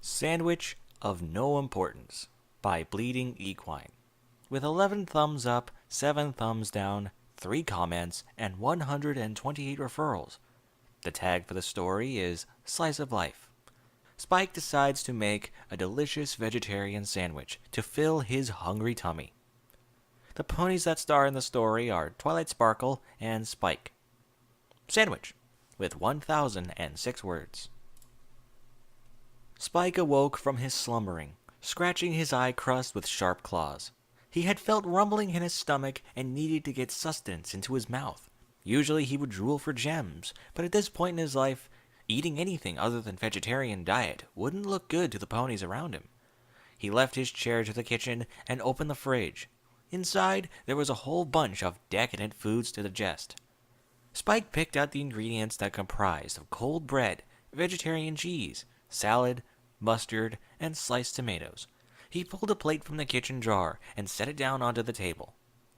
Sandwich of No Importance by BleedingEquine. With 11 thumbs up, 7 thumbs down, 3 comments, and 128 referrals. The tag for the story is Slice of Life. Spike decides to make a delicious vegetarian sandwich to fill his hungry tummy. The ponies that star in the story are Twilight Sparkle and Spike. Sandwich, with 1006 words. Spike awoke from his slumbering, scratching his eye crust with sharp claws. He had felt rumbling in his stomach and needed to get sustenance into his mouth. Usually he would drool for gems, but at this point in his life, eating anything other than vegetarian diet wouldn't look good to the ponies around him. He left his chair to the kitchen and opened the fridge. Inside, there was a whole bunch of decadent foods to digest. Spike picked out the ingredients that comprised of cold bread, vegetarian cheese, salad, mustard, and sliced tomatoes. He pulled a plate from the kitchen drawer and set it down onto the table.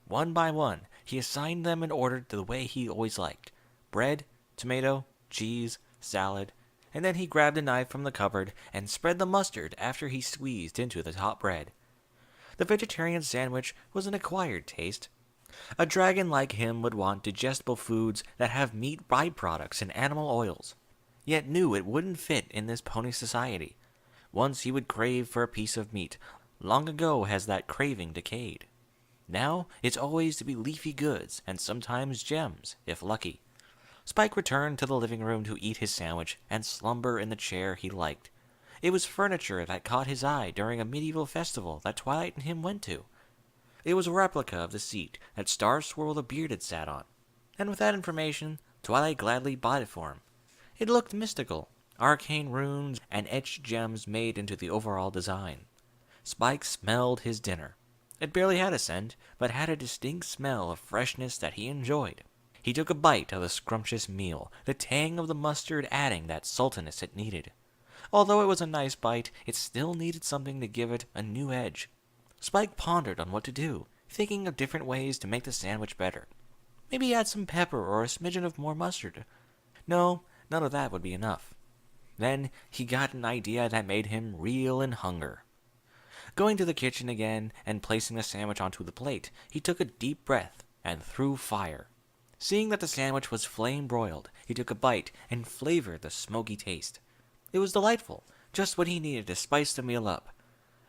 One by one, he assigned them in order to the way he always liked: bread, tomato, cheese, salad, and then he grabbed a knife from the cupboard and spread the mustard after he squeezed into the top bread. The vegetarian sandwich was an acquired taste. A dragon like him would want digestible foods that have meat byproducts and animal oils, yet knew it wouldn't fit in this pony society. Once he would crave for a piece of meat. Long ago has that craving decayed. Now it's always to be leafy goods and sometimes gems, if lucky. Spike returned to the living room to eat his sandwich and slumber in the chair he liked. It was furniture that caught his eye during a medieval festival that Twilight and him went to. It was a replica of the seat that Star Swirl the Bearded sat on, and with that information, Twilight gladly bought it for him. It looked mystical, arcane runes and etched gems made into the overall design. Spike smelled his dinner. It barely had a scent, but had a distinct smell of freshness that he enjoyed. He took a bite of the scrumptious meal, the tang of the mustard adding that saltiness it needed. Although it was a nice bite, it still needed something to give it a new edge. Spike pondered on what to do, thinking of different ways to make the sandwich better. Maybe add some pepper or a smidgen of more mustard. No, none of that would be enough. Then he got an idea that made him reel in hunger. Going to the kitchen again and placing the sandwich onto the plate, he took a deep breath and threw fire. Seeing that the sandwich was flame-broiled, he took a bite and flavored the smoky taste. It was delightful, just what he needed to spice the meal up.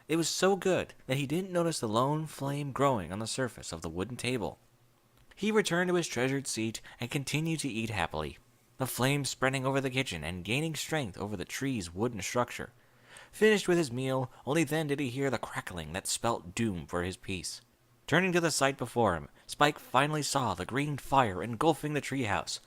It was so good that he didn't notice the lone flame growing on the surface of the wooden table. He returned to his treasured seat and continued to eat happily, the flame spreading over the kitchen and gaining strength over the tree's wooden structure. Finished with his meal, only then did he hear the crackling that spelt doom for his piece. Turning to the sight before him, Spike finally saw the green fire engulfing the treehouse.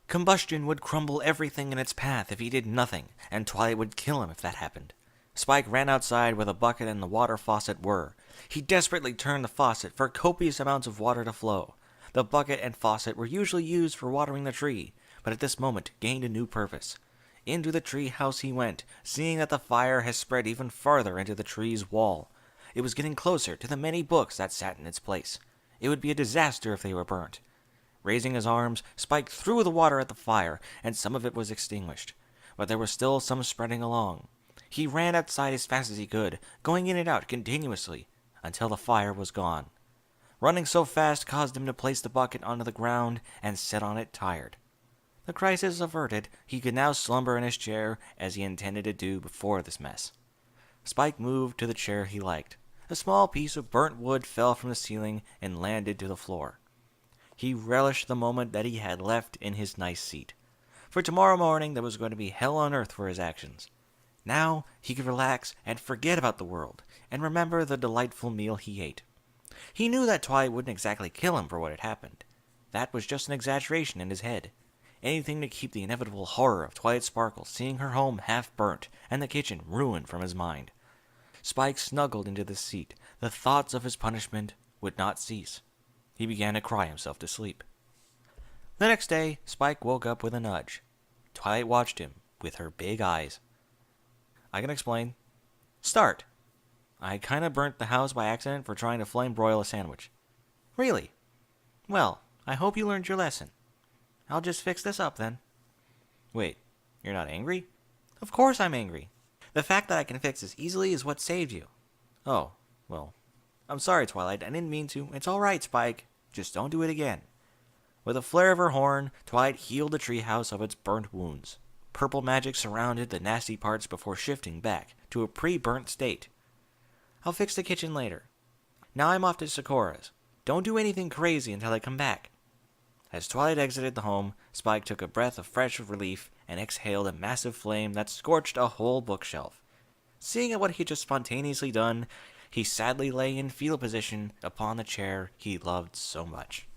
Combustion would crumble everything in its path if he did nothing, and Twilight would kill him if that happened. Spike ran outside where the bucket and the water faucet were. He desperately turned the faucet for copious amounts of water to flow. The bucket and faucet were usually used for watering the tree, but at this moment gained a new purpose. Into the tree house he went, seeing that the fire had spread even farther into the tree's wall. It was getting closer to the many books that sat in its place. It would be a disaster if they were burnt. Raising his arms, Spike threw the water at the fire, and some of it was extinguished, but there was still some spreading along. He ran outside as fast as he could, going in and out continuously, until the fire was gone. Running so fast caused him to place the bucket onto the ground and sit on it tired. The crisis averted, he could now slumber in his chair as he intended to do before this mess. Spike moved to the chair he liked. A small piece of burnt wood fell from the ceiling and landed to the floor. He relished the moment that he had left in his nice seat. For tomorrow morning there was going to be hell on earth for his actions. Now he could relax and forget about the world, and remember the delightful meal he ate. He knew that Twilight wouldn't exactly kill him for what had happened. That was just an exaggeration in his head. Anything to keep the inevitable horror of Twilight Sparkle seeing her home half burnt and the kitchen ruined from his mind. Spike snuggled into the seat. The thoughts of his punishment would not cease. He began to cry himself to sleep. The next day, Spike woke up with a nudge. Twilight watched him with her big eyes. I can explain. Start. I kinda burnt the house by accident for trying to flame broil a sandwich. Really? Well, I hope you learned your lesson. I'll just fix this up then. Wait, you're not angry? Of course I'm angry. The fact that I can fix this easily is what saved you. Oh, well, I'm sorry, Twilight. I didn't mean to. It's all right, Spike. Just don't do it again. With a flare of her horn, Twilight healed the treehouse of its burnt wounds. Purple magic surrounded the nasty parts before shifting back to a pre-burnt state. I'll fix the kitchen later. Now I'm off to Sakura's. Don't do anything crazy until I come back. As Twilight exited the home, Spike took a breath of fresh relief and exhaled a massive flame that scorched a whole bookshelf. Seeing what he had just spontaneously done, he sadly lay in fetal position upon the chair he loved so much.